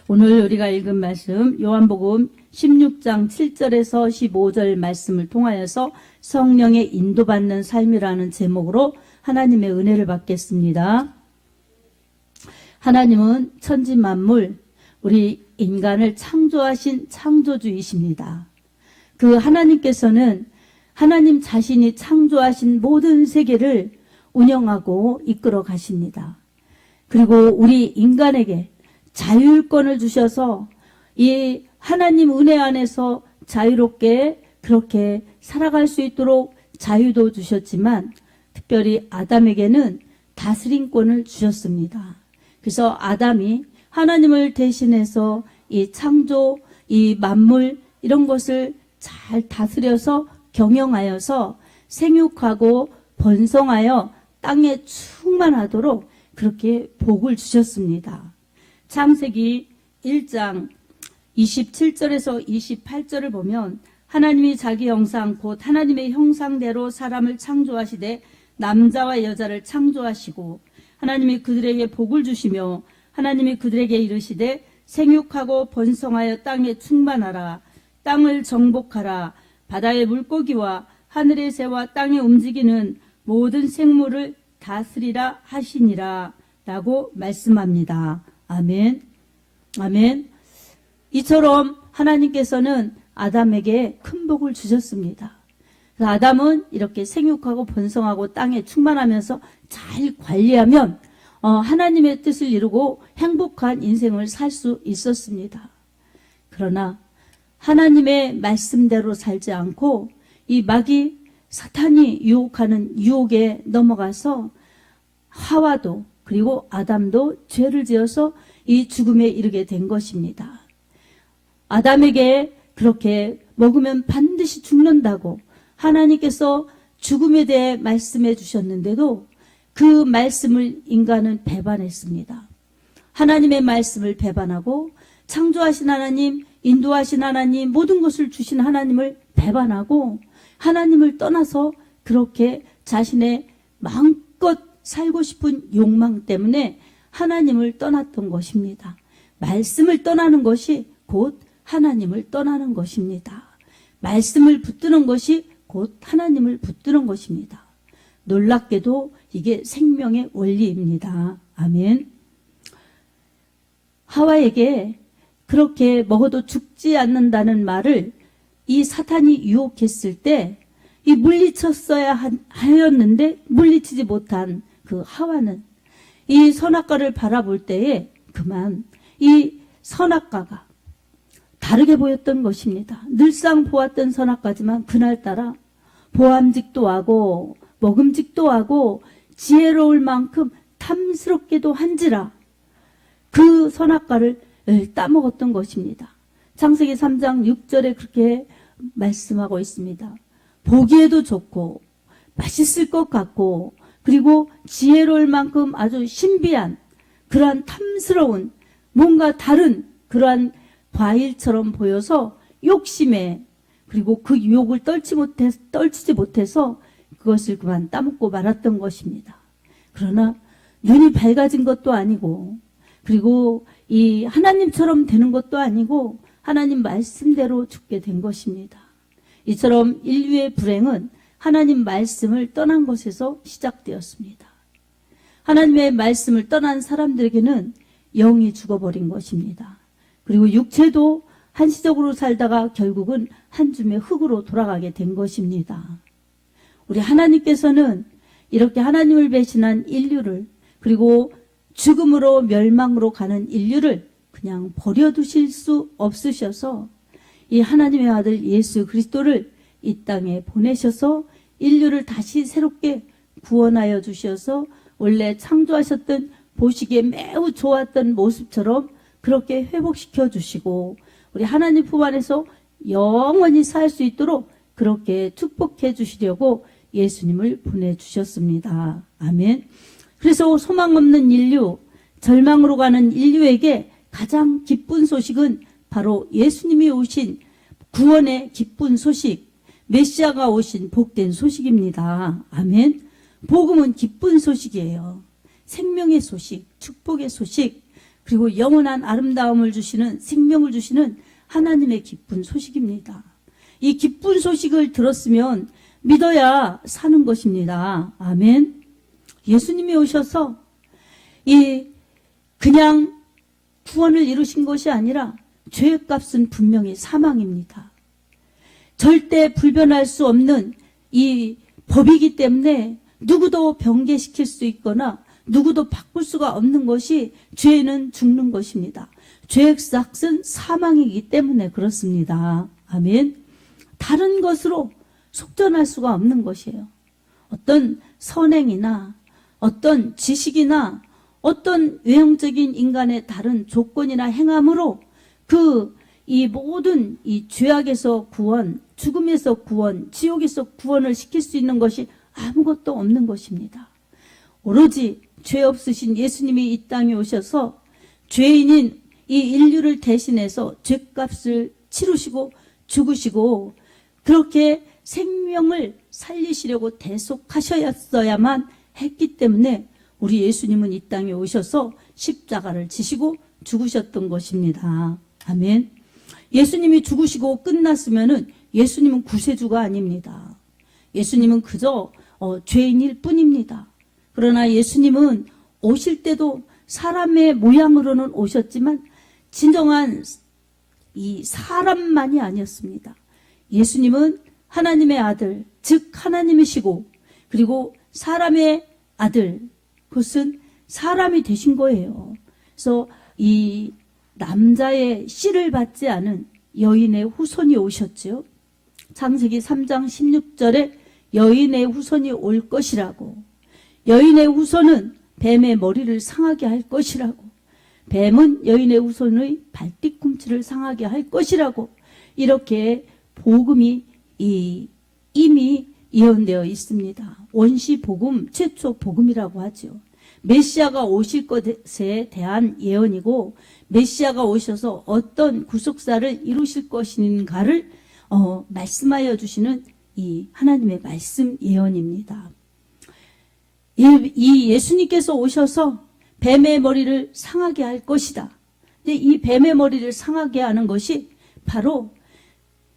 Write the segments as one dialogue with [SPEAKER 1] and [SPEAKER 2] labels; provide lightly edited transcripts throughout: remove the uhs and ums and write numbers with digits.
[SPEAKER 1] 오늘 우리가 읽은 말씀 요한복음 16장 7절에서 15절 말씀을 통하여서 성령의 인도받는 삶이라는 제목으로 하나님의 은혜를 받겠습니다. 하나님은 천지 만물, 우리 인간을 창조하신 창조주이십니다. 그 하나님께서는 하나님 자신이 창조하신 모든 세계를 운영하고 이끌어 가십니다. 그리고 우리 인간에게 자율권을 주셔서 이 하나님 은혜 안에서 자유롭게 그렇게 살아갈 수 있도록 자유도 주셨지만 특별히 아담에게는 다스림권을 주셨습니다. 그래서 아담이 하나님을 대신해서 이 창조, 이 만물 이런 것을 잘 다스려서 경영하여서 생육하고 번성하여 땅에 충만하도록 그렇게 복을 주셨습니다. 창세기 1장 27절에서 28절을 보면 하나님이 자기 형상 곧 하나님의 형상대로 사람을 창조하시되 남자와 여자를 창조하시고 하나님이 그들에게 복을 주시며 하나님이 그들에게 이르시되 생육하고 번성하여 땅에 충만하라 땅을 정복하라 바다의 물고기와 하늘의 새와 땅에 움직이는 모든 생물을 다스리라 하시니라 라고 말씀합니다. 아멘. 아멘. 이처럼 하나님께서는 아담에게 큰 복을 주셨습니다. 그래서 아담은 이렇게 생육하고 번성하고 땅에 충만하면서 잘 관리하면 하나님의 뜻을 이루고 행복한 인생을 살 수 있었습니다. 그러나 하나님의 말씀대로 살지 않고 이 마귀 사탄이 유혹하는 유혹에 넘어가서 하와도 그리고 아담도 죄를 지어서 이 죽음에 이르게 된 것입니다. 아담에게 그렇게 먹으면 반드시 죽는다고 하나님께서 죽음에 대해 말씀해 주셨는데도 그 말씀을 인간은 배반했습니다. 하나님의 말씀을 배반하고 창조하신 하나님, 인도하신 하나님, 모든 것을 주신 하나님을 배반하고 하나님을 떠나서 그렇게 자신의 마음껏 살고 싶은 욕망 때문에 하나님을 떠났던 것입니다. 말씀을 떠나는 것이 곧 하나님을 떠나는 것입니다. 말씀을 붙드는 것이 곧 하나님을 붙드는 것입니다. 놀랍게도 이게 생명의 원리입니다. 아멘. 하와에게 그렇게 먹어도 죽지 않는다는 말을 이 사탄이 유혹했을 때 이 물리쳤어야 하였는데 물리치지 못한 그 하와는 이 선악과를 바라볼 때에 그만 이 선악과가 다르게 보였던 것입니다. 늘상 보았던 선악과지만 그날따라 보암직도 하고 먹음직도 하고 지혜로울 만큼 탐스럽게도 한지라 그 선악과를 따먹었던 것입니다. 창세기 3장 6절에 그렇게 말씀하고 있습니다. 보기에도 좋고 맛있을 것 같고 그리고 지혜로울 만큼 아주 신비한 그러한 탐스러운 뭔가 다른 그러한 과일처럼 보여서 욕심에 그리고 그 유혹을 떨치지 못해서 그것을 그만 따먹고 말았던 것입니다. 그러나 눈이 밝아진 것도 아니고 그리고 이 하나님처럼 되는 것도 아니고 하나님 말씀대로 죽게 된 것입니다. 이처럼 인류의 불행은 하나님 말씀을 떠난 것에서 시작되었습니다. 하나님의 말씀을 떠난 사람들에게는 영이 죽어버린 것입니다. 그리고 육체도 한시적으로 살다가 결국은 한 줌의 흙으로 돌아가게 된 것입니다. 우리 하나님께서는 이렇게 하나님을 배신한 인류를 그리고 죽음으로 멸망으로 가는 인류를 그냥 버려두실 수 없으셔서 이 하나님의 아들 예수 그리스도를 이 땅에 보내셔서 인류를 다시 새롭게 구원하여 주셔서 원래 창조하셨던 보시기에 매우 좋았던 모습처럼 그렇게 회복시켜 주시고 우리 하나님 품 안에서 영원히 살 수 있도록 그렇게 축복해 주시려고 예수님을 보내주셨습니다. 아멘. 그래서 소망 없는 인류, 절망으로 가는 인류에게 가장 기쁜 소식은 바로 예수님이 오신 구원의 기쁜 소식, 메시아가 오신 복된 소식입니다. 아멘. 복음은 기쁜 소식이에요. 생명의 소식, 축복의 소식, 그리고 영원한 아름다움을 주시는, 생명을 주시는 하나님의 기쁜 소식입니다. 이 기쁜 소식을 들었으면 믿어야 사는 것입니다. 아멘. 예수님이 오셔서 그냥 구원을 이루신 것이 아니라 죄의 값은 분명히 사망입니다. 절대 불변할 수 없는 이 법이기 때문에 누구도 변개시킬 수 있거나 누구도 바꿀 수가 없는 것이 죄는 죽는 것입니다. 죄의 값은 사망이기 때문에 그렇습니다. 아멘. 다른 것으로 속전할 수가 없는 것이에요. 어떤 선행이나 어떤 지식이나 어떤 외형적인 인간의 다른 조건이나 행함으로 이 모든 이 죄악에서 구원, 죽음에서 구원, 지옥에서 구원을 시킬 수 있는 것이 아무것도 없는 것입니다. 오로지 죄 없으신 예수님이 이 땅에 오셔서 죄인인 이 인류를 대신해서 죄값을 치르시고 죽으시고 그렇게 생명을 살리시려고 대속하셨어야만 했기 때문에 우리 예수님은 이 땅에 오셔서 십자가를 지시고 죽으셨던 것입니다. 아멘. 예수님이 죽으시고 끝났으면은 예수님은 구세주가 아닙니다. 예수님은 그저 죄인일 뿐입니다. 그러나 예수님은 오실 때도 사람의 모양으로는 오셨지만 진정한 이 사람만이 아니었습니다. 예수님은 하나님의 아들, 즉 하나님이시고 그리고 사람의 아들, 그것은 사람이 되신 거예요. 그래서 이 남자의 씨를 받지 않은 여인의 후손이 오셨죠. 창세기 3장 16절에 여인의 후손이 올 것이라고, 여인의 후손은 뱀의 머리를 상하게 할 것이라고, 뱀은 여인의 후손의 발뒤꿈치를 상하게 할 것이라고, 이렇게 복음이 이미 예언되어 있습니다. 원시 복음, 최초 복음이라고 하죠. 메시아가 오실 것에 대한 예언이고 메시아가 오셔서 어떤 구속사를 이루실 것인가를 말씀하여 주시는 이 하나님의 말씀 예언입니다. 이 예수님께서 오셔서 뱀의 머리를 상하게 할 것이다. 근데 이 뱀의 머리를 상하게 하는 것이 바로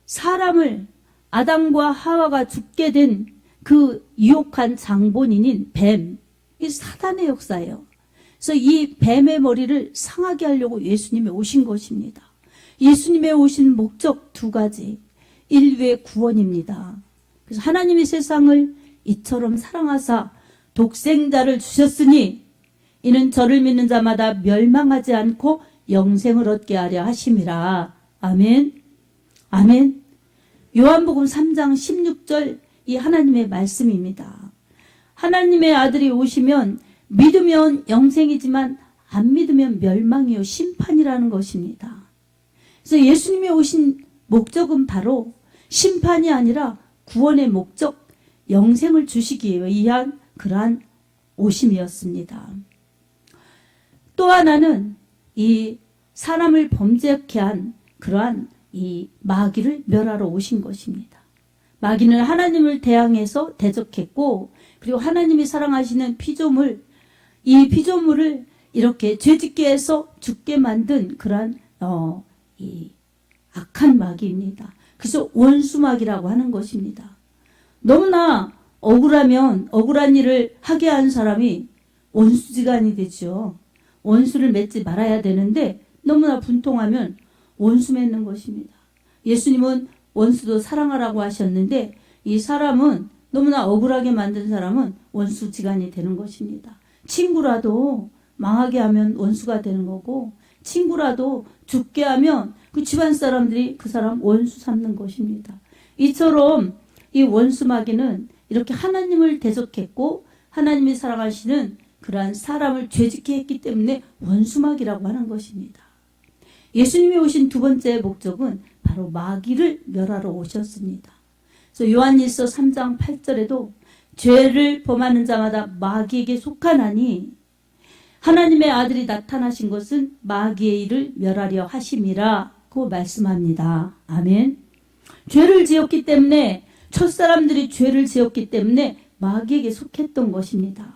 [SPEAKER 1] 사람을 아담과 하와가 죽게 된 그 유혹한 장본인인 뱀, 이 사단의 역사예요. 그래서 이 뱀의 머리를 상하게 하려고 예수님이 오신 것입니다. 예수님의 오신 목적 두 가지. 인류의 구원입니다. 그래서 하나님이 세상을 이처럼 사랑하사 독생자를 주셨으니 이는 저를 믿는 자마다 멸망하지 않고 영생을 얻게 하려 하심이라. 아멘. 아멘. 요한복음 3장 16절 이 하나님의 말씀입니다. 하나님의 아들이 오시면 믿으면 영생이지만 안 믿으면 멸망이요 심판이라는 것입니다. 그래서 예수님이 오신 목적은 바로 심판이 아니라 구원의 목적, 영생을 주시기 위한 그러한 오심이었습니다. 또 하나는 이 사람을 범죄케 한 그러한 이 마귀를 멸하러 오신 것입니다. 마귀는 하나님을 대항해서 대적했고 그리고 하나님이 사랑하시는 피조물, 이 피조물을 이렇게 죄짓게 해서 죽게 만든 그러한 이 악한 마귀입니다. 그래서 원수마귀라고 하는 것입니다. 너무나 억울하면 억울한 일을 하게 한 사람이 원수지간이 되죠. 원수를 맺지 말아야 되는데 너무나 분통하면 원수 맺는 것입니다. 예수님은 원수도 사랑하라고 하셨는데 이 사람은 너무나 억울하게 만든 사람은 원수지간이 되는 것입니다. 친구라도 망하게 하면 원수가 되는 거고 친구라도 죽게 하면 그 집안 사람들이 그 사람 원수 삼는 것입니다. 이처럼 이 원수마귀는 이렇게 하나님을 대적했고 하나님이 사랑하시는 그러한 사람을 죄짓게 했기 때문에 원수마귀라고 하는 것입니다. 예수님이 오신 두 번째 목적은 바로 마귀를 멸하러 오셨습니다. 그래서 요한일서 3장 8절에도 죄를 범하는 자마다 마귀에게 속하나니 하나님의 아들이 나타나신 것은 마귀의 일을 멸하려 하심이라고 말씀합니다. 아멘. 죄를 지었기 때문에 첫사람들이 죄를 지었기 때문에 마귀에게 속했던 것입니다.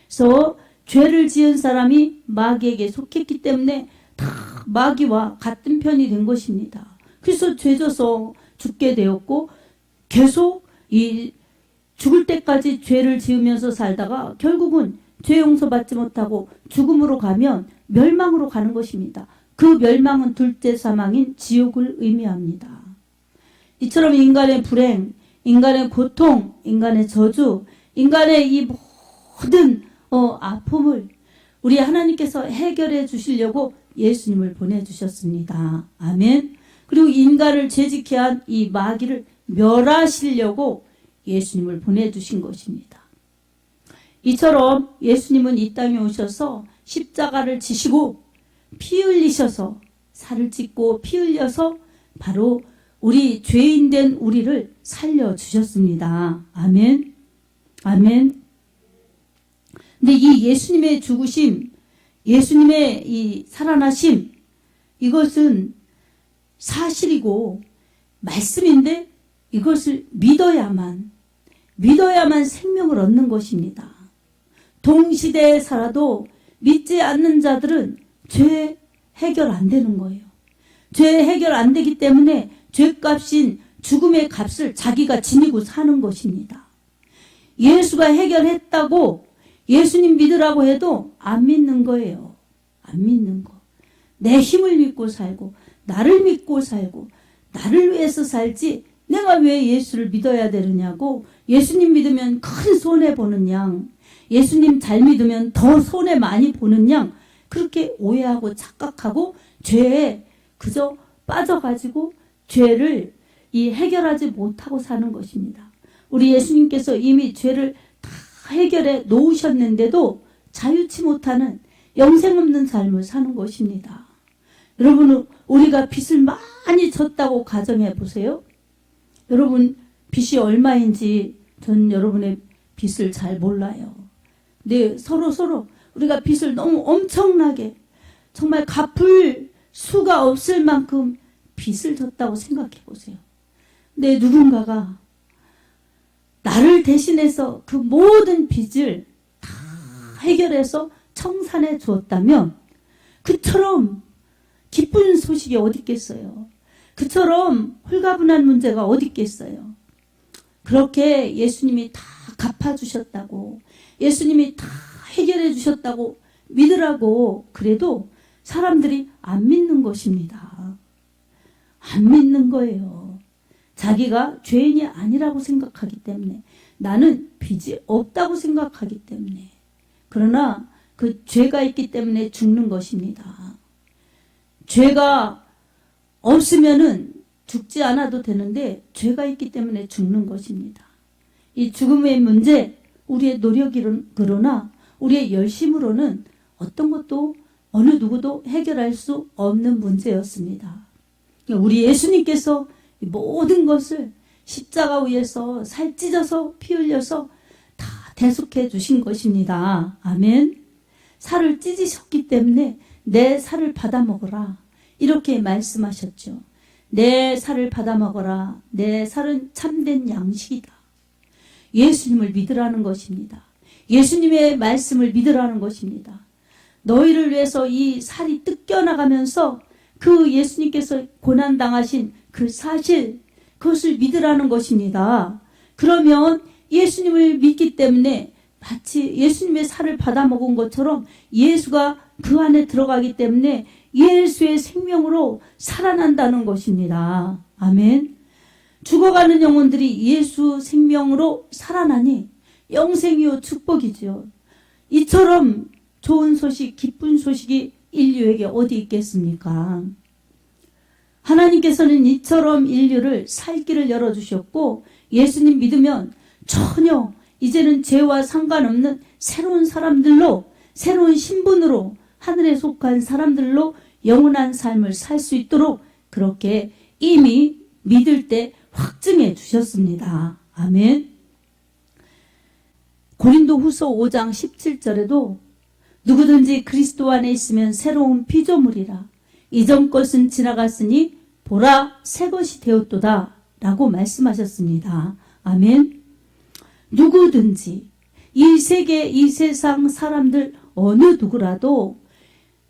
[SPEAKER 1] 그래서 죄를 지은 사람이 마귀에게 속했기 때문에 다 마귀와 같은 편이 된 것입니다. 그래서 죄져서 죽게 되었고 계속 이 죽을 때까지 죄를 지으면서 살다가 결국은 죄 용서받지 못하고 죽음으로 가면 멸망으로 가는 것입니다. 그 멸망은 둘째 사망인 지옥을 의미합니다. 이처럼 인간의 불행, 인간의 고통, 인간의 저주, 인간의 이 모든 아픔을 우리 하나님께서 해결해 주시려고 예수님을 보내주셨습니다. 아멘. 그리고 인간을 죄짓게 한 이 마귀를 멸하시려고 예수님을 보내주신 것입니다. 이처럼 예수님은 이 땅에 오셔서 십자가를 지시고 피 흘리셔서 살을 찢고 피 흘려서 바로 우리 죄인 된 우리를 살려주셨습니다. 아멘. 아멘. 근데 이 예수님의 죽으심, 예수님의 이 살아나심, 이것은 사실이고 말씀인데 이것을 믿어야만 생명을 얻는 것입니다. 동시대에 살아도 믿지 않는 자들은 죄 해결 안 되는 거예요. 죄 해결 안 되기 때문에 죄값인 죽음의 값을 자기가 지니고 사는 것입니다. 예수가 해결했다고 예수님 믿으라고 해도 안 믿는 거예요. 안 믿는 거. 내 힘을 믿고 살고 나를 믿고 살고 나를 위해서 살지 내가 왜 예수를 믿어야 되느냐고, 예수님 믿으면 큰 손해보는 양, 예수님 잘 믿으면 더 손해 많이 보는 양, 그렇게 오해하고 착각하고 죄에 그저 빠져가지고 죄를 해결하지 못하고 사는 것입니다. 우리 예수님께서 이미 죄를 다 해결해 놓으셨는데도 자유치 못하는 영생 없는 삶을 사는 것입니다. 여러분, 우리가 빚을 많이 졌다고 가정해 보세요. 여러분, 빚이 얼마인지 전 여러분의 빚을 잘 몰라요. 근데 서로 우리가 빚을 너무 엄청나게 정말 갚을 수가 없을 만큼 빚을 졌다고 생각해 보세요. 근데 누군가가 나를 대신해서 그 모든 빚을 다 해결해서 청산해 주었다면 그처럼 기쁜 소식이 어디 있겠어요. 그처럼 홀가분한 문제가 어디 있겠어요. 그렇게 예수님이 다 갚아주셨다고, 예수님이 다 해결해 주셨다고 믿으라고 그래도 사람들이 안 믿는 것입니다. 안 믿는 거예요. 자기가 죄인이 아니라고 생각하기 때문에, 나는 빚이 없다고 생각하기 때문에. 그러나 그 죄가 있기 때문에 죽는 것입니다. 죄가 없으면은 죽지 않아도 되는데 죄가 있기 때문에 죽는 것입니다. 이 죽음의 문제, 우리의 노력으로나 우리의 열심으로는 어떤 것도 어느 누구도 해결할 수 없는 문제였습니다. 우리 예수님께서 모든 것을 십자가 위에서 살 찢어서 피 흘려서 다 대속해 주신 것입니다. 아멘. 살을 찢으셨기 때문에 내 살을 받아 먹어라, 이렇게 말씀하셨죠. 내 살을 받아 먹어라. 내 살은 참된 양식이다. 예수님을 믿으라는 것입니다. 예수님의 말씀을 믿으라는 것입니다. 너희를 위해서 이 살이 뜯겨나가면서 그 예수님께서 고난당하신 그 사실, 그것을 믿으라는 것입니다. 그러면 예수님을 믿기 때문에 마치 예수님의 살을 받아 먹은 것처럼 예수가 그 안에 들어가기 때문에 예수의 생명으로 살아난다는 것입니다. 아멘. 죽어가는 영혼들이 예수 생명으로 살아나니 영생이요 축복이죠. 이처럼 좋은 소식, 기쁜 소식이 인류에게 어디 있겠습니까? 하나님께서는 이처럼 인류를 살 길을 열어주셨고, 예수님 믿으면 전혀 이제는 죄와 상관없는 새로운 사람들로, 새로운 신분으로, 하늘에 속한 사람들로 영원한 삶을 살 수 있도록 그렇게 이미 믿을 때 확증해 주셨습니다. 아멘. 고린도후서 5장 17절에도 누구든지 그리스도 안에 있으면 새로운 피조물이라, 이전 것은 지나갔으니 보라 새 것이 되었도다 라고 말씀하셨습니다. 아멘. 누구든지, 이 세계, 이 세상 사람들 어느 누구라도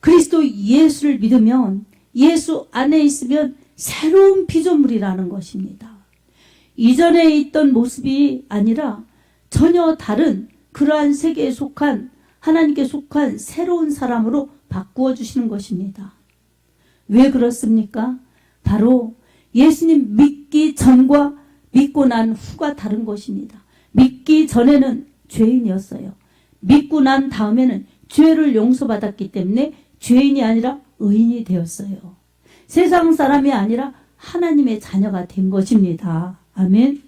[SPEAKER 1] 그리스도 예수를 믿으면, 예수 안에 있으면 새로운 피조물이라는 것입니다. 이전에 있던 모습이 아니라 전혀 다른 그러한 세계에 속한, 하나님께 속한 새로운 사람으로 바꾸어 주시는 것입니다. 왜 그렇습니까? 바로 예수님 믿기 전과 믿고 난 후가 다른 것입니다. 믿기 전에는 죄인이었어요. 믿고 난 다음에는 죄를 용서받았기 때문에 죄인이 아니라 의인이 되었어요. 세상 사람이 아니라 하나님의 자녀가 된 것입니다. 아멘.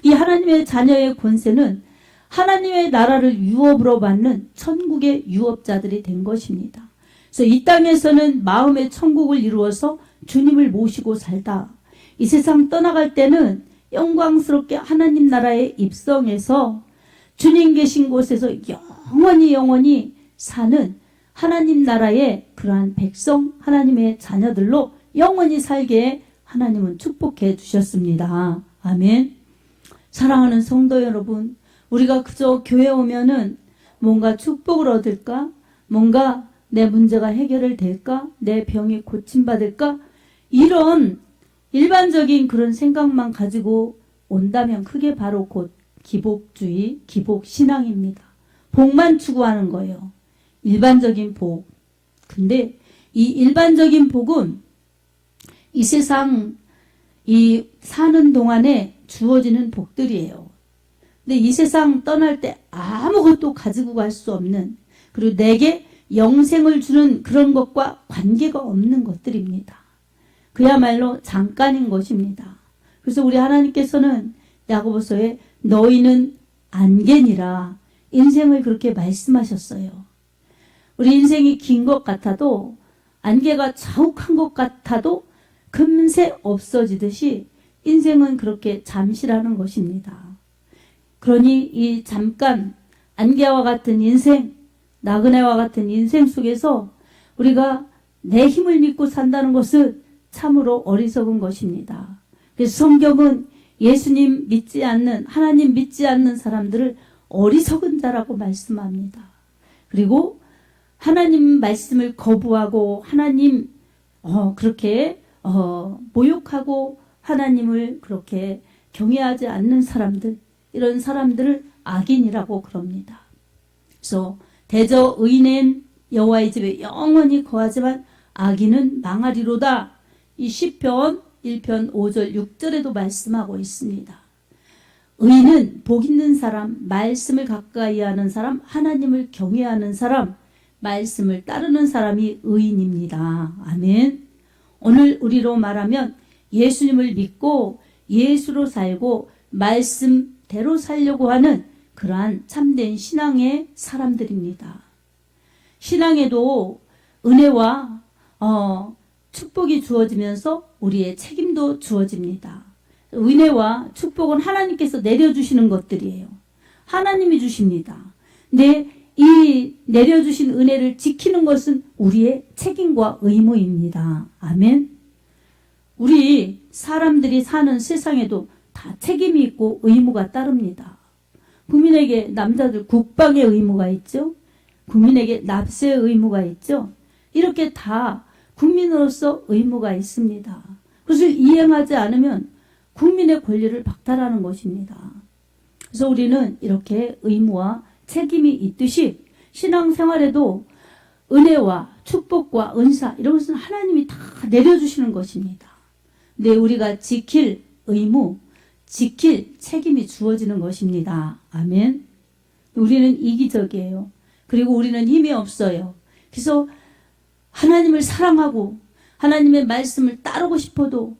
[SPEAKER 1] 이 하나님의 자녀의 권세는 하나님의 나라를 유업으로 받는 천국의 유업자들이 된 것입니다. 그래서 이 땅에서는 마음의 천국을 이루어서 주님을 모시고 살다, 이 세상 떠나갈 때는 영광스럽게 하나님 나라에 입성해서 주님 계신 곳에서 영원히 사는 하나님 나라의 그러한 백성, 하나님의 자녀들로 영원히 살게 하나님은 축복해 주셨습니다. 아멘. 사랑하는 성도 여러분, 우리가 그저 교회 오면은 뭔가 축복을 얻을까? 뭔가 내 문제가 해결을 될까? 내 병이 고침받을까? 이런 일반적인 그런 생각만 가지고 온다면 그게 바로 곧 기복주의, 기복신앙입니다. 복만 추구하는 거예요. 일반적인 복. 근데 이 일반적인 복은 이 세상 이 사는 동안에 주어지는 복들이에요. 근데 이 세상 떠날 때 아무것도 가지고 갈 수 없는, 그리고 내게 영생을 주는 그런 것과 관계가 없는 것들입니다. 그야말로 잠깐인 것입니다. 그래서 우리 하나님께서는 야고보서에 너희는 안개니라 인생을 그렇게 말씀하셨어요. 우리 인생이 긴 것 같아도, 안개가 자욱한 것 같아도 금세 없어지듯이 인생은 그렇게 잠시라는 것입니다. 그러니 이 잠깐 안개와 같은 인생, 나그네와 같은 인생 속에서 우리가 내 힘을 믿고 산다는 것은 참으로 어리석은 것입니다. 그래서 성경은 예수님 믿지 않는, 하나님 믿지 않는 사람들을 어리석은 자라고 말씀합니다. 그리고 하나님 말씀을 거부하고 하나님 그렇게 모욕하고 하나님을 그렇게 경외하지 않는 사람들, 이런 사람들을 악인이라고 그럽니다. 그래서 대저 의인은 여호와의 집에 영원히 거하지만 악인은 망하리로다. 이 시편 1편 5절 6절에도 말씀하고 있습니다. 의인은 복 있는 사람, 말씀을 가까이 하는 사람, 하나님을 경외하는 사람, 말씀을 따르는 사람이 의인입니다. 아멘. 오늘 우리로 말하면 예수님을 믿고 예수로 살고 말씀대로 살려고 하는 그러한 참된 신앙의 사람들입니다. 신앙에도 은혜와 축복이 주어지면서 우리의 책임도 주어집니다. 은혜와 축복은 하나님께서 내려주시는 것들이에요. 하나님이 주십니다. 근데 이 내려주신 은혜를 지키는 것은 우리의 책임과 의무입니다. 아멘. 우리 사람들이 사는 세상에도 다 책임이 있고 의무가 따릅니다. 국민에게 남자들 국방의 의무가 있죠. 국민에게 납세의 의무가 있죠. 이렇게 다 국민으로서 의무가 있습니다. 그것을 이행하지 않으면 국민의 권리를 박탈하는 것입니다. 그래서 우리는 이렇게 의무와 책임이 있듯이 신앙생활에도 은혜와 축복과 은사, 이런 것은 하나님이 다 내려주시는 것입니다. 근데 우리가 지킬 의무, 지킬 책임이 주어지는 것입니다. 아멘. 우리는 이기적이에요. 그리고 우리는 힘이 없어요. 그래서 하나님을 사랑하고 하나님의 말씀을 따르고 싶어도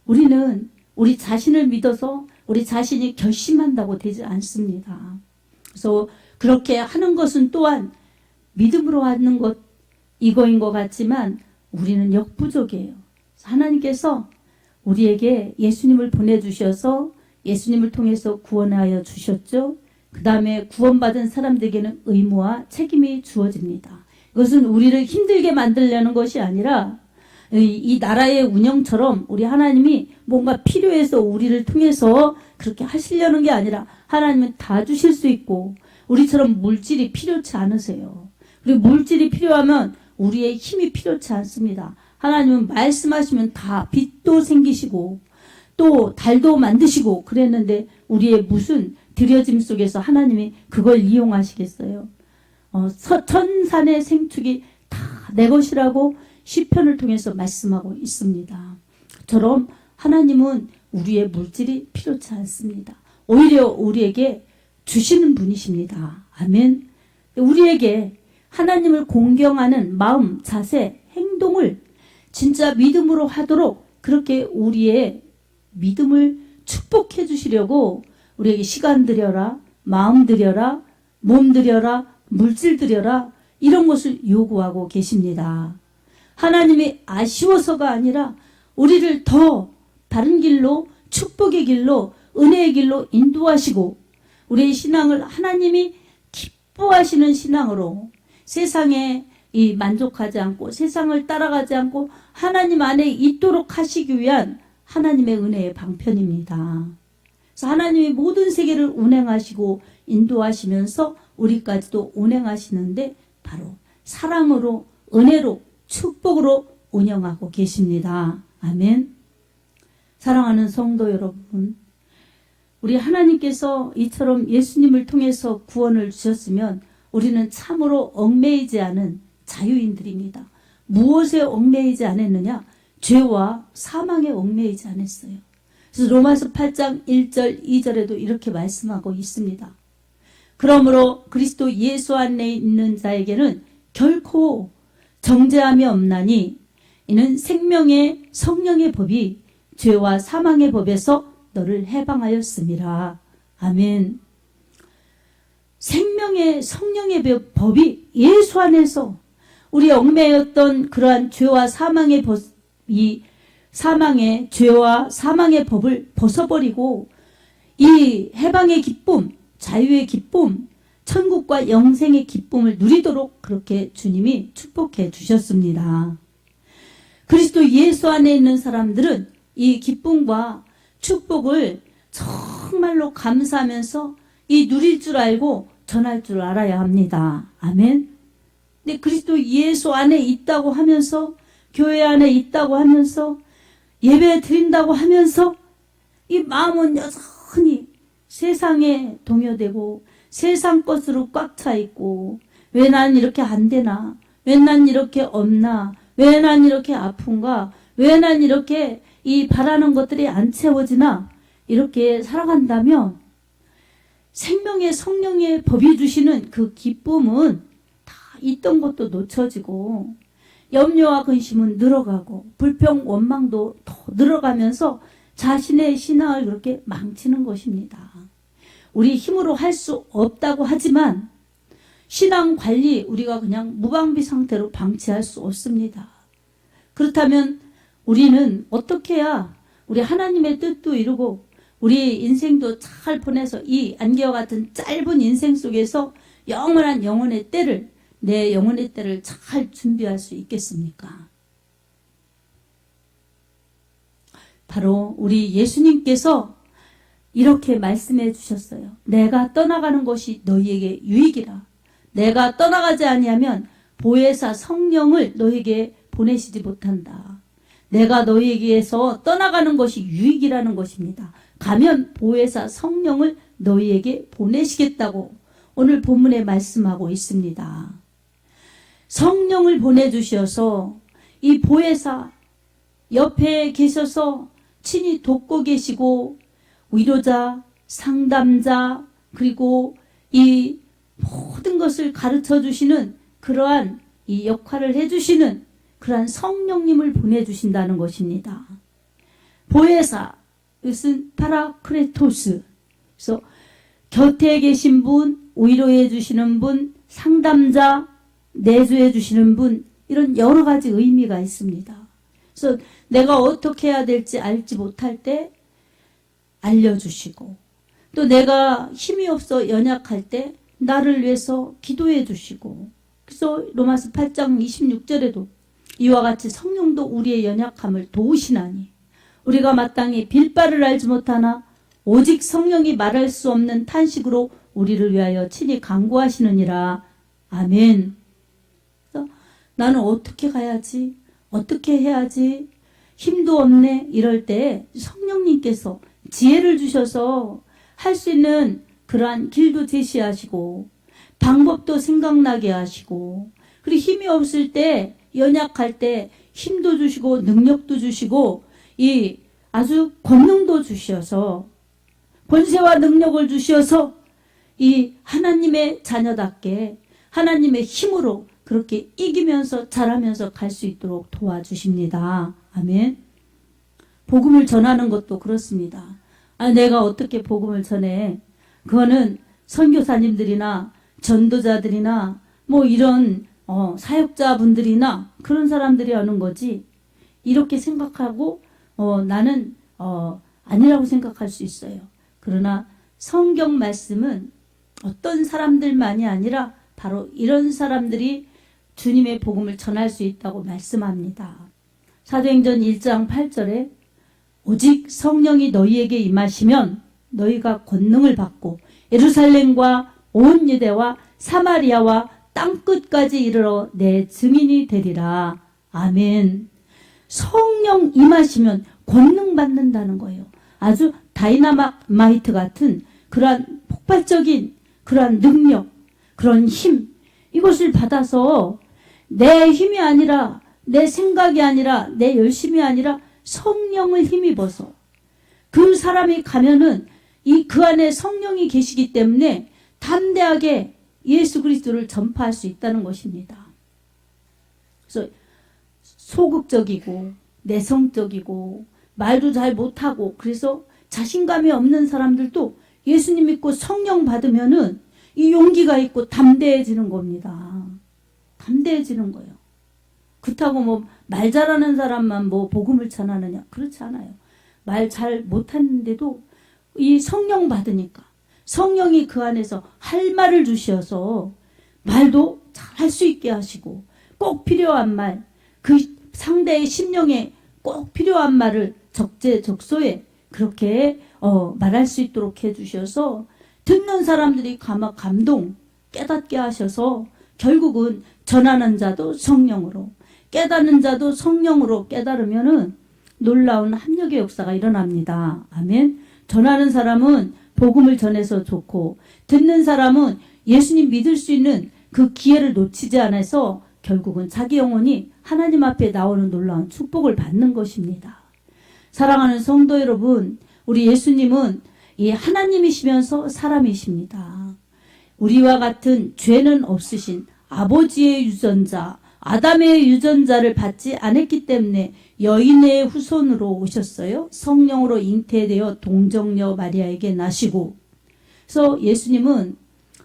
[SPEAKER 1] 우리는 우리 자신을 믿어서 우리 자신이 결심한다고 되지 않습니다. 그래서 그렇게 하는 것은 또한 믿음으로 하는 것, 이거인 것 같지만 우리는 역부족이에요. 하나님께서 우리에게 예수님을 보내주셔서 예수님을 통해서 구원하여 주셨죠. 그 다음에 구원받은 사람들에게는 의무와 책임이 주어집니다. 이것은 우리를 힘들게 만들려는 것이 아니라 이 나라의 운영처럼 우리 하나님이 뭔가 필요해서 우리를 통해서 그렇게 하시려는 게 아니라 하나님은 다 주실 수 있고 우리처럼 물질이 필요치 않으세요. 그리고 물질이 필요하면 우리의 힘이 필요치 않습니다. 하나님은 말씀하시면 다 빛도 생기시고 또 달도 만드시고 그랬는데 우리의 무슨 들여짐 속에서 하나님이 그걸 이용하시겠어요? 천산의 생축이 다 내 것이라고 시편을 통해서 말씀하고 있습니다. 저처럼 하나님은 우리의 물질이 필요치 않습니다. 오히려 우리에게 주시는 분이십니다. 아멘. 우리에게 하나님을 공경하는 마음, 자세, 행동을 진짜 믿음으로 하도록 그렇게 우리의 믿음을 축복해 주시려고 우리에게 시간 들여라, 마음 들여라, 몸 들여라, 물질 들여라 이런 것을 요구하고 계십니다. 하나님이 아쉬워서가 아니라 우리를 더 바른 길로, 축복의 길로, 은혜의 길로 인도하시고 우리의 신앙을 하나님이 기뻐하시는 신앙으로 세상에 만족하지 않고 세상을 따라가지 않고 하나님 안에 있도록 하시기 위한 하나님의 은혜의 방편입니다. 그래서 하나님이 모든 세계를 운행하시고 인도하시면서 우리까지도 운행하시는데 바로 사랑으로, 은혜로, 축복으로 운영하고 계십니다. 아멘. 사랑하는 성도 여러분, 우리 하나님께서 이처럼 예수님을 통해서 구원을 주셨으면 우리는 참으로 얽매이지 않은 자유인들입니다. 무엇에 얽매이지 않았느냐? 죄와 사망에 얽매이지 않았어요. 그래서 로마서 8장 1절 2절에도 이렇게 말씀하고 있습니다. 그러므로 그리스도 예수 안에 있는 자에게는 결코 정죄함이 없나니 이는 생명의 성령의 법이 죄와 사망의 법에서 너를 해방하였음이라. 아멘. 생명의 성령의 법이 예수 안에서 우리 얽매였던 그러한 죄와 사망의 사망의 죄와 사망의 법을 벗어버리고 이 해방의 기쁨, 자유의 기쁨, 천국과 영생의 기쁨을 누리도록 그렇게 주님이 축복해 주셨습니다. 그리스도 예수 안에 있는 사람들은 이 기쁨과 축복을 정말로 감사하면서 이 누릴 줄 알고 전할 줄 알아야 합니다. 아멘. 근데 그리스도 예수 안에 있다고 하면서 교회 안에 있다고 하면서 예배 드린다고 하면서 이 마음은 여전히 세상에 동요되고 세상 것으로 꽉 차 있고 왜 난 이렇게 안 되나? 왜 난 이렇게 없나? 왜 난 이렇게 아픈가? 왜 난 이렇게 이 바라는 것들이 안 채워지나? 이렇게 살아간다면 생명의 성령의 법이 주시는 그 기쁨은 다 있던 것도 놓쳐지고 염려와 근심은 늘어가고 불평 원망도 더 늘어가면서 자신의 신앙을 그렇게 망치는 것입니다. 우리 힘으로 할 수 없다고 하지만 신앙 관리 우리가 그냥 무방비 상태로 방치할 수 없습니다. 그렇다면 우리는 어떻게 해야 우리 하나님의 뜻도 이루고 우리 인생도 잘 보내서 이 안개와 같은 짧은 인생 속에서 영원한 영혼의 때를 내 영혼의 때를 잘 준비할 수 있겠습니까? 바로 우리 예수님께서 이렇게 말씀해 주셨어요. 내가 떠나가는 것이 너희에게 유익이라. 내가 떠나가지 아니하면 보혜사 성령을 너희에게 보내시지 못한다. 내가 너희에게서 떠나가는 것이 유익이라는 것입니다. 가면 보혜사 성령을 너희에게 보내시겠다고 오늘 본문에 말씀하고 있습니다. 성령을 보내주셔서 이 보혜사 옆에 계셔서 친히 돕고 계시고 위로자, 상담자, 그리고 이 모든 것을 가르쳐 주시는 그러한 이 역할을 해주시는 그러한 성령님을 보내주신다는 것입니다. 보혜사, 이것은 파라크레토스. 그래서 곁에 계신 분, 위로해 주시는 분, 상담자, 내주해 주시는 분, 이런 여러 가지 의미가 있습니다. 그래서 내가 어떻게 해야 될지 알지 못할 때 알려주시고 또 내가 힘이 없어 연약할 때 나를 위해서 기도해 주시고 그래서 로마서 8장 26절에도 이와 같이 성령도 우리의 연약함을 도우시나니 우리가 마땅히 빌바를 알지 못하나 오직 성령이 말할 수 없는 탄식으로 우리를 위하여 친히 간구하시느니라. 아멘. 나는 어떻게 가야지? 어떻게 해야지? 힘도 없네. 이럴 때 성령님께서 지혜를 주셔서 할 수 있는 그러한 길도 제시하시고 방법도 생각나게 하시고, 그리고 힘이 없을 때, 연약할 때 힘도 주시고 능력도 주시고 이 아주 권능도 주셔서, 권세와 능력을 주셔서 이 하나님의 자녀답게 하나님의 힘으로 그렇게 이기면서 잘하면서 갈 수 있도록 도와주십니다. 아멘. 복음을 전하는 것도 그렇습니다. 내가 어떻게 복음을 전해? 그거는 선교사님들이나 전도자들이나 뭐 이런 사역자분들이나 그런 사람들이 하는 거지, 이렇게 생각하고 나는 아니라고 생각할 수 있어요. 그러나 성경 말씀은 어떤 사람들만이 아니라 바로 이런 사람들이 주님의 복음을 전할 수 있다고 말씀합니다. 사도행전 1장 8절에 오직 성령이 너희에게 임하시면 너희가 권능을 받고 예루살렘과 온 유대와 사마리아와 땅끝까지 이르러 내 증인이 되리라. 아멘. 성령 임하시면 권능 받는다는 거예요. 아주 다이나마이트 같은 그러한 폭발적인 그러한 능력, 그런 힘, 이것을 받아서 내 힘이 아니라, 내 생각이 아니라, 내 열심이 아니라 성령을 힘입어서 그 사람이 가면은 그 안에 성령이 계시기 때문에 담대하게 예수 그리스도를 전파할 수 있다는 것입니다. 그래서 소극적이고 내성적이고 말도 잘 못하고 그래서 자신감이 없는 사람들도 예수님 믿고 성령 받으면은 이 용기가 있고 담대해지는 겁니다. 담대해지는 거예요. 그렇다고 뭐 말 잘하는 사람만 뭐 복음을 전하느냐? 그렇지 않아요. 말 잘 못하는데도 이 성령 받으니까 성령이 그 안에서 할 말을 주셔서 말도 잘 할 수 있게 하시고, 꼭 필요한 말, 그 상대의 심령에 꼭 필요한 말을 적재적소에 그렇게 말할 수 있도록 해주셔서 듣는 사람들이 감동, 깨닫게 하셔서 결국은 전하는 자도 성령으로, 깨닫는 자도 성령으로 깨달으면은 놀라운 합력의 역사가 일어납니다. 아멘. 전하는 사람은 복음을 전해서 좋고, 듣는 사람은 예수님 믿을 수 있는 그 기회를 놓치지 않아서 결국은 자기 영혼이 하나님 앞에 나오는 놀라운 축복을 받는 것입니다. 사랑하는 성도 여러분, 우리 예수님은 이 하나님이시면서 사람이십니다. 우리와 같은 죄는 없으신 아버지의 유전자, 아담의 유전자를 받지 않았기 때문에 여인의 후손으로 오셨어요. 성령으로 잉태되어 동정녀 마리아에게 나시고, 그래서 예수님은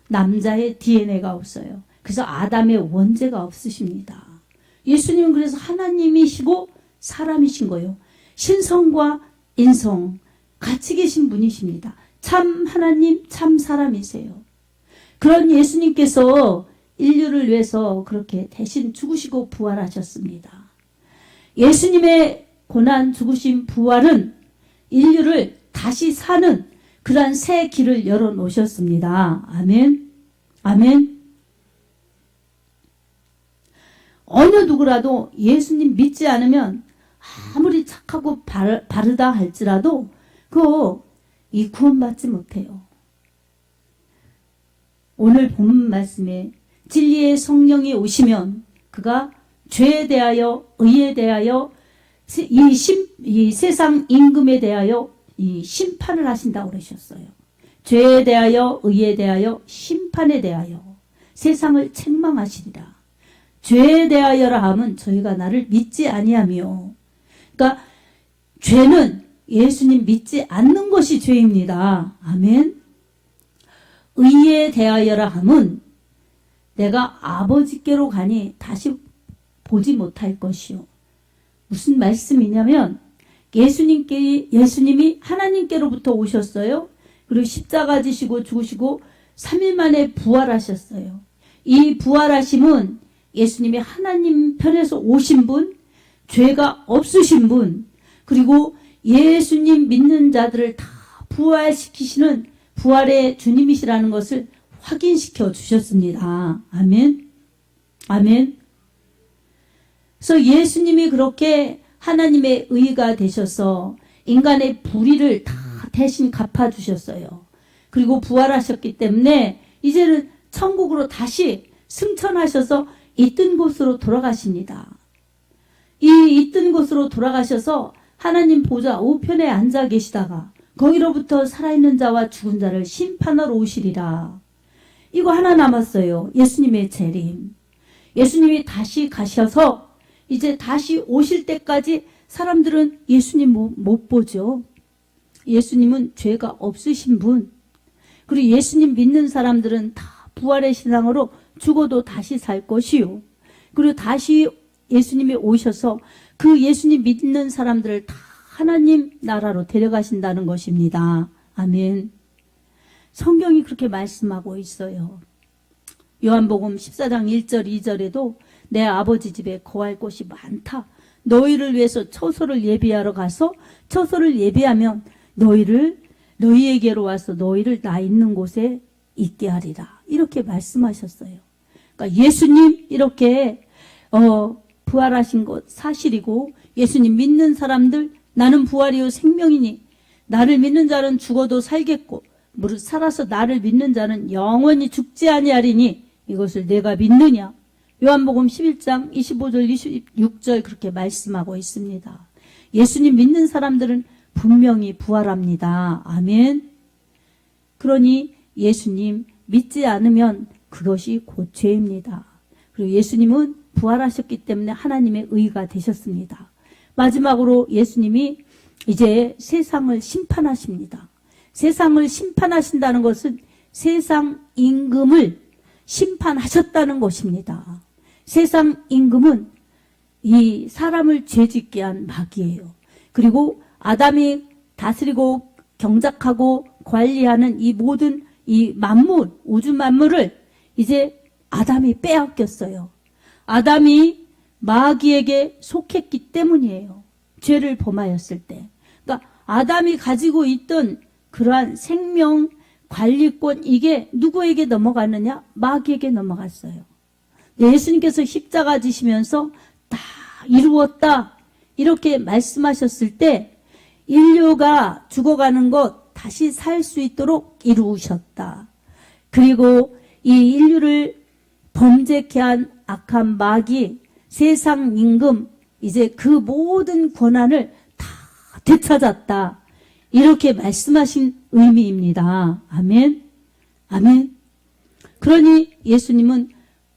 [SPEAKER 1] 남자의 DNA가 없어요. 그래서 아담의 원죄가 없으십니다. 예수님은 그래서 하나님이시고 사람이신 거예요. 신성과 인성 같이 계신 분이십니다. 참 하나님, 참 사람이세요. 그런 예수님께서 인류를 위해서 그렇게 대신 죽으시고 부활하셨습니다. 예수님의 고난, 죽으심, 부활은 인류를 다시 사는 그러한 새 길을 열어놓으셨습니다. 아멘. 아멘. 어느 누구라도 예수님 믿지 않으면 아무리 착하고 바르다 할지라도 이 구원받지 못해요. 오늘 본 말씀에 진리의 성령이 오시면 그가 죄에 대하여, 의에 대하여, 이 세상 임금에 대하여 이 심판을 하신다고 그러셨어요. 죄에 대하여, 의에 대하여, 심판에 대하여 세상을 책망하시리라. 죄에 대하여라 함은 저희가 나를 믿지 아니하며, 그러니까 죄는 예수님 믿지 않는 것이 죄입니다. 아멘. 의에 대하여라 함은 내가 아버지께로 가니 다시 보지 못할 것이요. 무슨 말씀이냐면 예수님이 하나님께로부터 오셨어요. 그리고 십자가 지시고 죽으시고 3일 만에 부활하셨어요. 이 부활하심은 예수님이 하나님 편에서 오신 분, 죄가 없으신 분, 그리고 예수님 믿는 자들을 다 부활시키시는 부활의 주님이시라는 것을 확인시켜 주셨습니다. 아멘. 아멘. 그래서 예수님이 그렇게 하나님의 의가 되셔서 인간의 불의를 다 대신 갚아주셨어요. 그리고 부활하셨기 때문에 이제는 천국으로 다시 승천하셔서 있던 곳으로 돌아가십니다. 이 있던 곳으로 돌아가셔서 하나님 보좌 우편에 앉아 계시다가 거기로부터 살아있는 자와 죽은 자를 심판하러 오시리라. 이거 하나 남았어요. 예수님의 재림. 예수님이 다시 가셔서 이제 다시 오실 때까지 사람들은 예수님 못 보죠. 예수님은 죄가 없으신 분. 그리고 예수님 믿는 사람들은 다 부활의 신앙으로 죽어도 다시 살 것이요. 그리고 다시 예수님이 오셔서 그 예수님 믿는 사람들을 다 하나님 나라로 데려가신다는 것입니다. 아멘. 성경이 그렇게 말씀하고 있어요. 요한복음 14장 1절 2절에도 내 아버지 집에 거할 곳이 많다. 너희를 위해서 처소를 예비하러 가서 처소를 예비하면 너희에게로 와서 너희를 나 있는 곳에 있게 하리라. 이렇게 말씀하셨어요. 그러니까 예수님 이렇게 부활하신 것 사실이고 예수님 믿는 사람들 나는 부활이요 생명이니 나를 믿는 자는 죽어도 살겠고 무릇 살아서 나를 믿는 자는 영원히 죽지 아니하리니 이것을 내가 믿느냐. 요한복음 11장 25절 26절 그렇게 말씀하고 있습니다. 예수님 믿는 사람들은 분명히 부활합니다. 아멘. 그러니 예수님 믿지 않으면 그것이 곧 죄입니다. 그리고 예수님은 부활하셨기 때문에 하나님의 의가 되셨습니다. 마지막으로 예수님이 이제 세상을 심판하십니다. 세상을 심판하신다는 것은 세상 임금을 심판하셨다는 것입니다. 세상 임금은 이 사람을 죄짓게 한 마귀예요. 그리고 아담이 다스리고 경작하고 관리하는 이 모든 이 만물, 우주 만물을 이제 아담이 빼앗겼어요. 아담이 마귀에게 속했기 때문이에요. 죄를 범하였을 때. 그러니까 아담이 가지고 있던 그러한 생명 관리권 이게 누구에게 넘어갔느냐? 마귀에게 넘어갔어요. 예수님께서 십자가 지시면서 다 이루었다 이렇게 말씀하셨을 때 인류가 죽어가는 것 다시 살 수 있도록 이루셨다. 그리고 이 인류를 범죄케 한 악한 마귀 세상 임금 이제 그 모든 권한을 다 되찾았다. 이렇게 말씀하신 의미입니다. 아멘. 아멘. 그러니 예수님은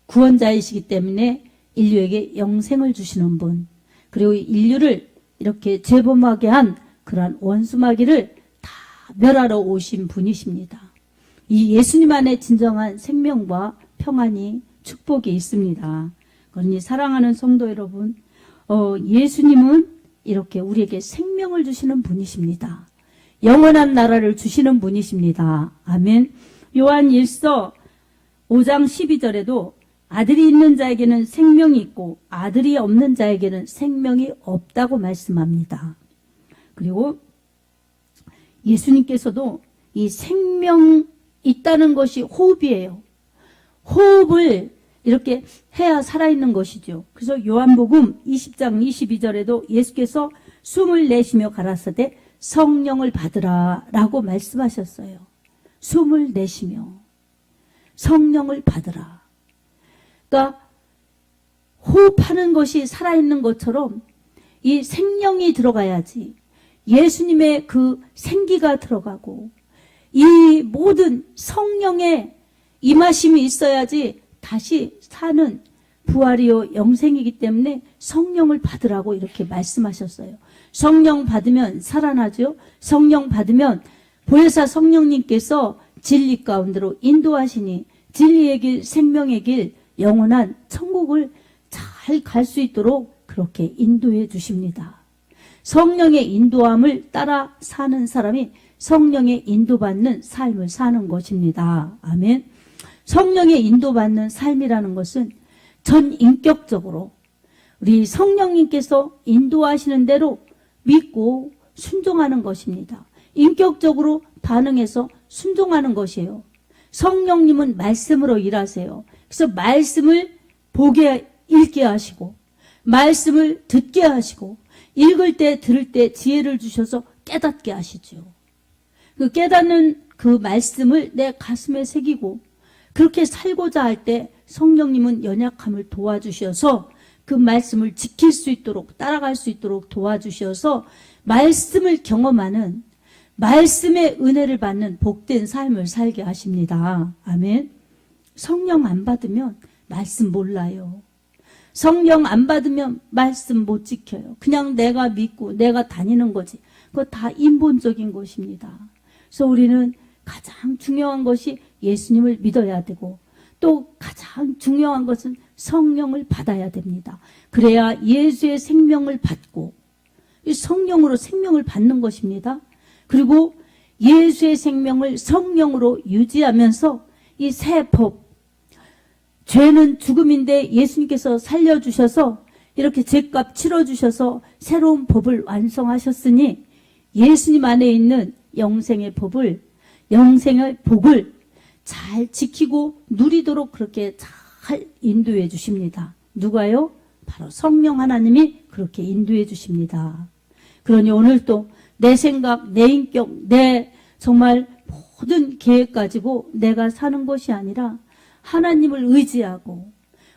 [SPEAKER 1] 구원자이시기 때문에 인류에게 영생을 주시는 분, 그리고 인류를 이렇게 죄범하게 한 그러한 원수마귀를 다 멸하러 오신 분이십니다. 이 예수님 안에 진정한 생명과 평안이 축복이 있습니다. 그러니 사랑하는 성도 여러분, 예수님은 이렇게 우리에게 생명을 주시는 분이십니다. 영원한 나라를 주시는 분이십니다. 아멘. 요한 1서 5장 12절에도 아들이 있는 자에게는 생명이 있고 아들이 없는 자에게는 생명이 없다고 말씀합니다. 그리고 예수님께서도 이 생명 있다는 것이 호흡이에요. 호흡을 이렇게 해야 살아있는 것이죠. 그래서 요한복음 20장 22절에도 예수께서 숨을 내쉬며 가라사대 성령을 받으라 라고 말씀하셨어요. 숨을 내쉬며 성령을 받으라. 그러니까 호흡하는 것이 살아있는 것처럼 이 생명이 들어가야지 예수님의 그 생기가 들어가고 이 모든 성령의 임하심이 있어야지 다시 사는 부활이요 영생이기 때문에 성령을 받으라고 이렇게 말씀하셨어요. 성령 받으면 살아나죠. 성령 받으면 보혜사 성령님께서 진리 가운데로 인도하시니 진리의 길, 생명의 길, 영원한 천국을 잘 갈 수 있도록 그렇게 인도해 주십니다. 성령의 인도함을 따라 사는 사람이 성령의 인도받는 삶을 사는 것입니다. 아멘. 성령의 인도받는 삶이라는 것은 전 인격적으로 우리 성령님께서 인도하시는 대로 믿고 순종하는 것입니다. 인격적으로 반응해서 순종하는 것이에요. 성령님은 말씀으로 일하세요. 그래서 말씀을 보게 읽게 하시고 말씀을 듣게 하시고 읽을 때 들을 때 지혜를 주셔서 깨닫게 하시죠. 그 깨닫는 그 말씀을 내 가슴에 새기고 그렇게 살고자 할 때 성령님은 연약함을 도와주셔서 그 말씀을 지킬 수 있도록 따라갈 수 있도록 도와주셔서 말씀을 경험하는 말씀의 은혜를 받는 복된 삶을 살게 하십니다. 아멘. 성령 안 받으면 말씀 몰라요. 성령 안 받으면 말씀 못 지켜요. 그냥 내가 믿고 내가 다니는 거지. 그거 다 인본적인 것입니다. 그래서 우리는 가장 중요한 것이 예수님을 믿어야 되고 또 가장 중요한 것은 성령을 받아야 됩니다. 그래야 예수의 생명을 받고 성령으로 생명을 받는 것입니다. 그리고 예수의 생명을 성령으로 유지하면서 이 새 법, 죄는 죽음인데 예수님께서 살려주셔서 이렇게 죄값 치러주셔서 새로운 법을 완성하셨으니 예수님 안에 있는 영생의 법을, 영생의 복을 잘 지키고 누리도록 그렇게 잘 인도해 주십니다. 누가요? 바로 성령 하나님이 그렇게 인도해 주십니다. 그러니 오늘 또 내 생각, 내 인격, 내 정말 모든 계획 가지고 내가 사는 것이 아니라 하나님을 의지하고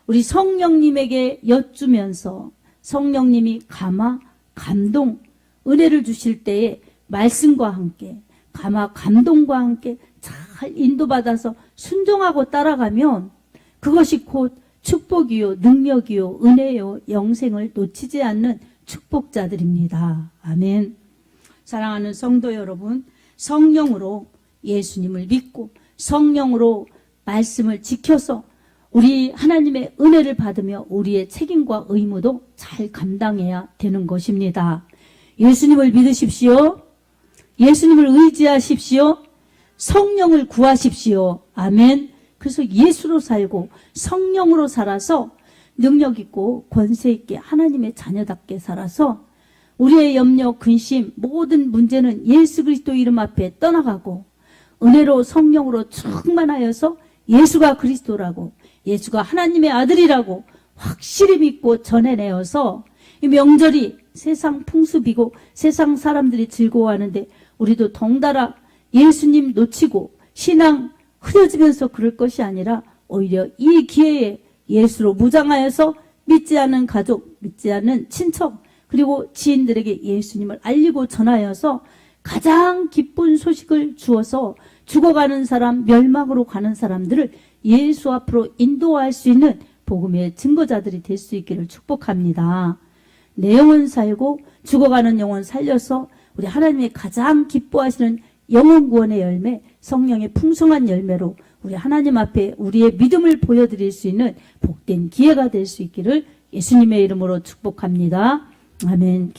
[SPEAKER 1] 우리 성령님에게 여쭈면서 성령님이 감화, 감동, 은혜를 주실 때에 말씀과 함께 감화, 감동과 함께 잘 인도받아서 순종하고 따라가면 그것이 곧 축복이요, 능력이요, 은혜요, 영생을 놓치지 않는 축복자들입니다. 아멘. 사랑하는 성도 여러분, 성령으로 예수님을 믿고 성령으로 말씀을 지켜서 우리 하나님의 은혜를 받으며 우리의 책임과 의무도 잘 감당해야 되는 것입니다. 예수님을 믿으십시오. 예수님을 의지하십시오. 성령을 구하십시오. 아멘. 그래서 예수로 살고 성령으로 살아서 능력 있고 권세 있게 하나님의 자녀답게 살아서 우리의 염려, 근심, 모든 문제는 예수 그리스도 이름 앞에 떠나가고 은혜로 성령으로 충만하여서 예수가 그리스도라고 예수가 하나님의 아들이라고 확실히 믿고 전해내어서 이 명절이 세상 풍습이고 세상 사람들이 즐거워하는데 우리도 덩달아 예수님 놓치고 신앙 흐려지면서 그럴 것이 아니라 오히려 이 기회에 예수로 무장하여서 믿지 않는 가족, 믿지 않는 친척 그리고 지인들에게 예수님을 알리고 전하여서 가장 기쁜 소식을 주어서 죽어가는 사람, 멸망으로 가는 사람들을 예수 앞으로 인도할 수 있는 복음의 증거자들이 될 수 있기를 축복합니다. 내 영혼 살고 죽어가는 영혼 살려서 우리 하나님이 가장 기뻐하시는 영혼 구원의 열매, 성령의 풍성한 열매로 우리 하나님 앞에 우리의 믿음을 보여드릴 수 있는 복된 기회가 될 수 있기를 예수님의 이름으로 축복합니다. 아멘.